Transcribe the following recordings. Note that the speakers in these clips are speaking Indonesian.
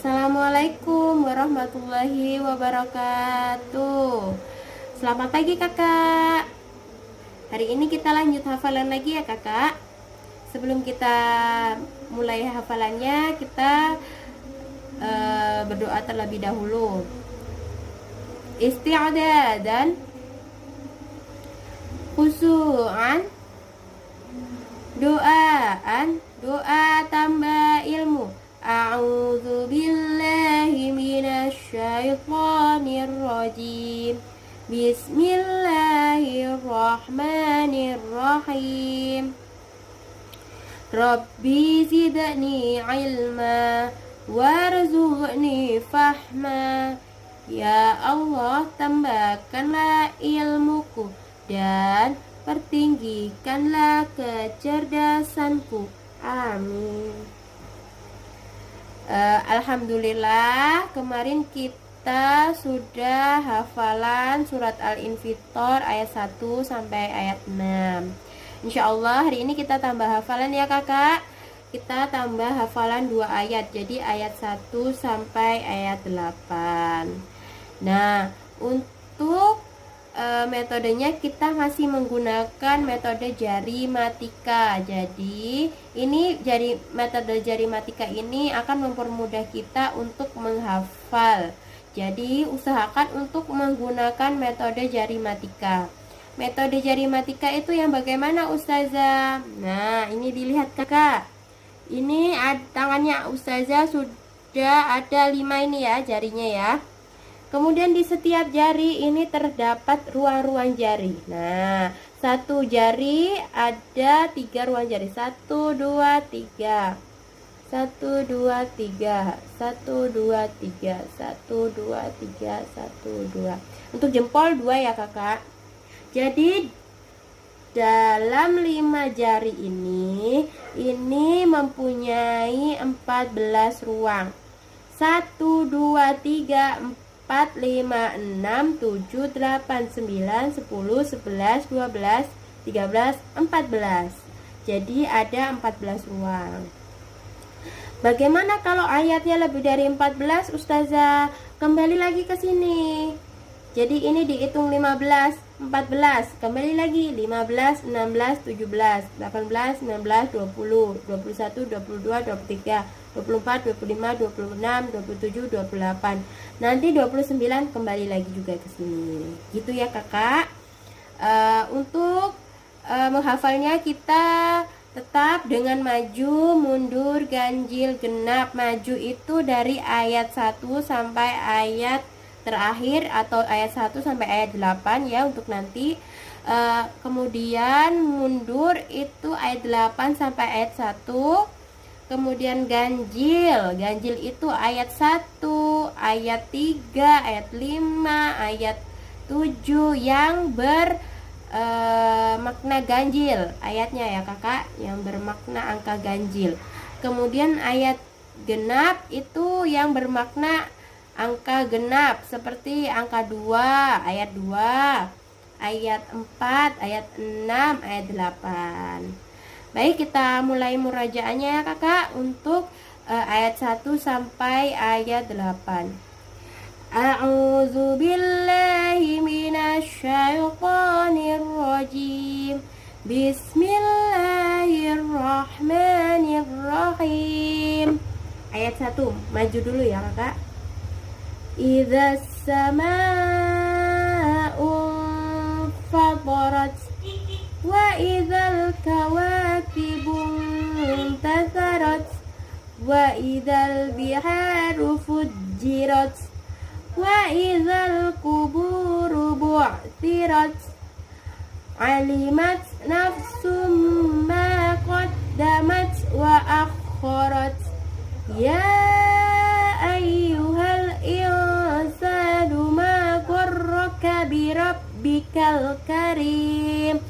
Assalamualaikum warahmatullahi wabarakatuh. Selamat pagi kakak. Hari ini kita lanjut hafalan lagi ya kakak. Sebelum kita mulai hafalannya, kita berdoa terlebih dahulu. Isti'dadan, khusu'an, doaan, doa tambah ilmu. A'udzu billahi minasy syaithanir rajim. Bismillahirrahmanirrahim. Rabbi zidni ilma warzuqni fahma. Ya Allah, tambahkanlah ilmuku dan pertinggikanlah kecerdasanku. Amin. Alhamdulillah, kemarin kita sudah hafalan surat Al-Infitor ayat 1 sampai ayat 6. Insya Allah hari ini kita tambah hafalan ya kakak. Kita tambah hafalan 2 ayat, jadi ayat 1 sampai ayat 8. Nah, untuk metodenya kita masih menggunakan metode jari matika. Jadi metode jari matika ini akan mempermudah kita untuk menghafal. Jadi usahakan untuk menggunakan metode jari matika. Metode jari matika itu yang bagaimana ustazah? Nah, ini dilihat kakak. Ini tangannya ustazah sudah ada 5 ini ya jarinya ya. Kemudian di setiap jari ini terdapat ruang-ruang jari. Nah, satu jari ada 3 ruang jari. 1, 2, 3. 1, 2, 3. 1, 2, 3. 1, 2, 3. 1, 2. Untuk jempol 2 ya kakak. Jadi dalam 5 jari ini mempunyai 14 ruang. 1, 2, 3, 4, 5, 6, 7, 8, 9, 10, 11, 12, 13, 14. Jadi ada 14 ruang. Bagaimana kalau ayatnya lebih dari 14 ustazah? Kembali lagi ke sini. Jadi ini dihitung 15, 14. Kembali lagi 15, 16, 17, 18, 19, 20, 21, 22, 23, 24, 25, 26, 27, 28. Nanti 29 kembali lagi juga ke sini. Gitu ya kakak. Untuk menghafalnya kita tetap dengan maju, mundur, ganjil, genap. Maju itu dari ayat 1 sampai ayat terakhir atau ayat 1 sampai ayat 8 ya untuk nanti. Kemudian mundur itu ayat 8 sampai ayat 1. Kemudian ganjil itu ayat 1, ayat 3, ayat 5, ayat 7 yang bermakna ganjil ayatnya ya kakak, yang bermakna angka ganjil. Kemudian ayat genap itu yang bermakna angka genap seperti angka 2, ayat 2, ayat 4, ayat 6, ayat 8. Baik, kita mulai murajaahnya ya kakak untuk ayat 1 sampai ayat 8. A'udzu billahi minasy syaithanir rajim. Bismillahirrahmanirrahim. Ayat 1, maju dulu ya kakak. Idzas samaa'u fatarat wa idzal kawakibu intatharat wa idzal biharu fujjirat wa idzal quburu bu'thirat alimat nafsum ma qaddamat wa akharat ya ayyuhal insanu ma gharraka bi rabbikal karim.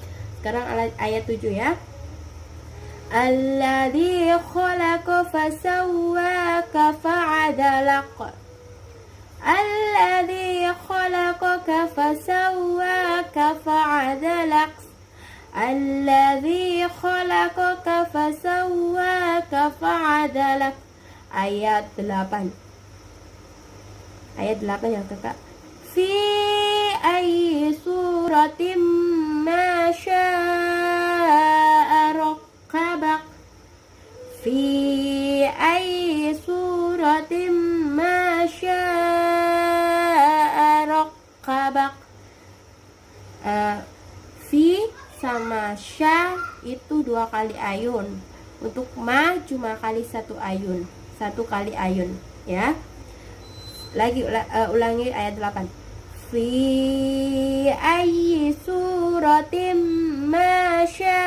Sekarang ayat 7 ya. Alladzi khalaqa fasawwaka fa'adalak. Alladzi khalaqaka fasawwaka fa'adalak. Alladzi khalaqaka fasawwaka fa'adalak. Ayat 8. Ayat 8 yang kakak. Fi ayyi suratim ma syaa rakkabak. Fi ayyi suratim ma syaa rakkabak. Fi sama sya itu 2 kali ayun. Untuk ma cuma kali 1 ayun. 1 kali ayun ya. Lagi ulangi ayat 8. Fi ayyi suratim ma syaa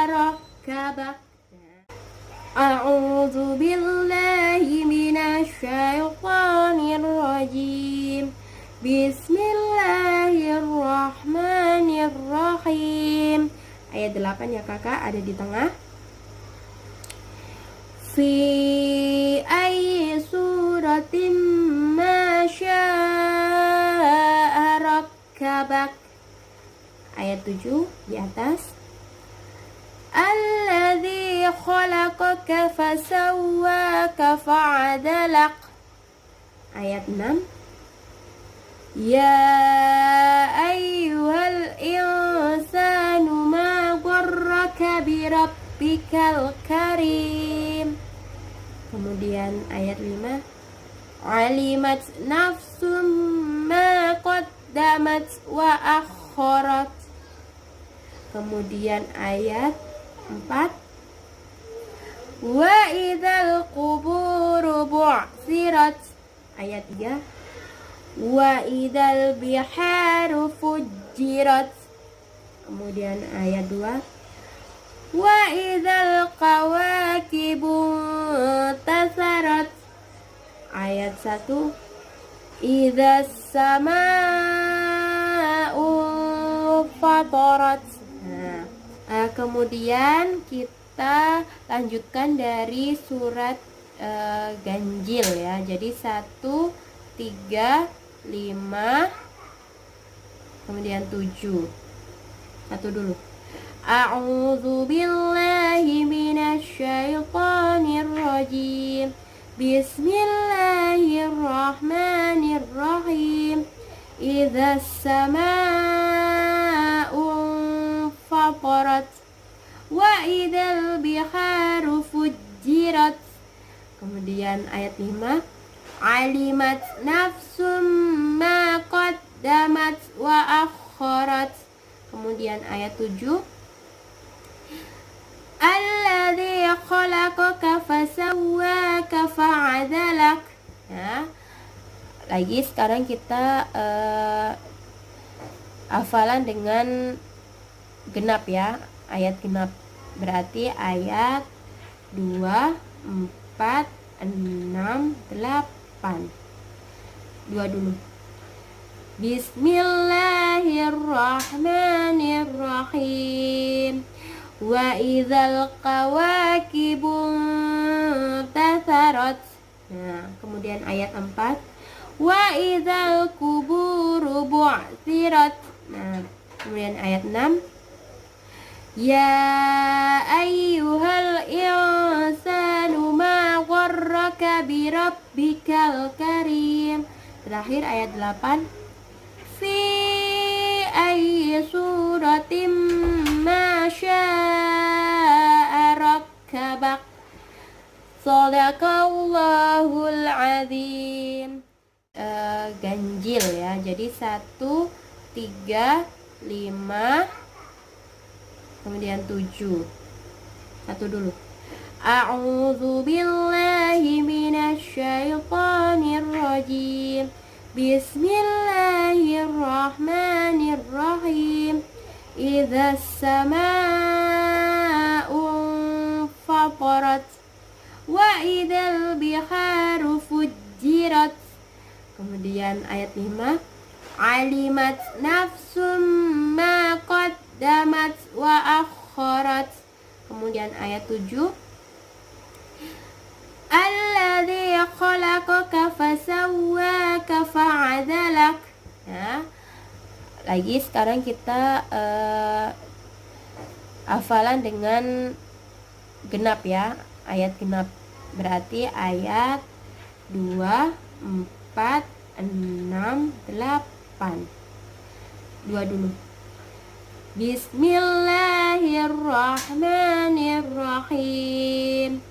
rakkabak. A'udzu billahi minasy syaithanir rajim. Bismillahirrahmanirrahim. Ayat 8 ya kakak, ada di tengah. Fi ayyi suratim ma syaa rakkabak. Ayat 7 di atas. Alladzi khalaqaka fasawwaka fa'adalak. Ayat 6. Ya ayyuhal insanu ma gharraka birabbikal karim. Kemudian ayat 5. Alimat nafsum ma qaddamat wa akharat. Kemudian ayat 4. Wa idzal quburu bu'tsirat. Ayat 3. Wa idzal biharu fujirat. Kemudian ayat 2. Wa idzal qawakibu tasarat. Ayat 1. Idzas sama'u fatarat. Kemudian kita lanjutkan dari surat Ganjil ya. Jadi 1, 3, 5, kemudian 7. Satu dulu. A'udzu billahi minasy syaithanir rajim. Bismillahirrahmanirrahim. Idzas samaa'u fatarat wa idzal biharu fujirat. Kemudian ayat 5. Alimat nafsum ma qaddamat wa akharat. Kemudian ayat 7. Alladzi khalaqaka fasawwaka fa'adalak. Ya. Lagi sekarang kita hafalan dengan genap ya. Ayat genap berarti ayat 2, 4, 6, 8. 2 dulu. Bismillahirrahmanirrahim. Wa idzal qawakibu tasarat. Nah, kemudian ayat 4. Wa idzal quburu bu'tsirat. Nah, kemudian ayat 6. Ya ayyuhal insanu ma gharraka birabbikal karim. Terakhir ayat 8. Fi ayyi suratim ma syaa rakkabak. Shadaqallahul azim. Ganjil ya. Jadi 1, 3, 5, kemudian 7. Satu dulu. A'udzu billahi minasy syaithanir rajim. Bismillahirrahmanirrahim. Idzas samaa'u fatarat wa idzal biharu fujirat. Kemudian ayat 5. Alimat nafsum ma qaddamat wa akharat. Kemudian ayat 7. Alladzi khalaqaka fasawwaka fa'adalak. Ya. Lagi sekarang kita hafalan dengan genap ya. Ayat genap berarti ayat 2, 4, 6, 8. 2 dulu. Bismillahirrahmanirrahim.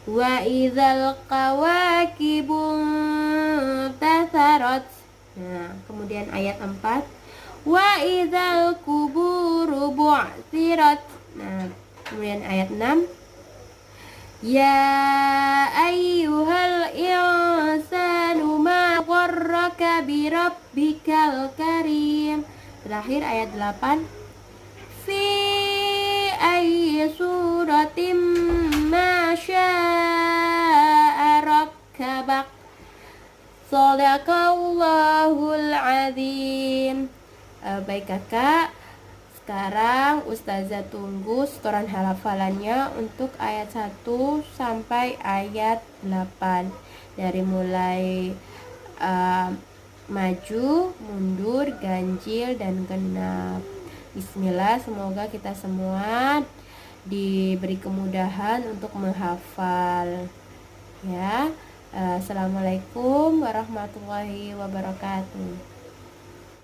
Wa idzal kawakibun tatharat. Nah, kemudian ayat 4. Wa idzal kuburu bu'tsirat. Nah, kemudian ayat 6. Ya ayyuhal insanu ma gharraka bi rabbikal karim. Terakhir ayat 8. Fi ayyi suratim ma syaa rakkabak. Shadaqallahul azim. Baik kakak, sekarang Ustazah tunggu setoran hafalannya untuk ayat 1 sampai ayat 8. Dari mulai maju, mundur, ganjil, dan genap. Bismillah, semoga kita semua diberi kemudahan untuk menghafal. Ya. Assalamualaikum warahmatullahi wabarakatuh.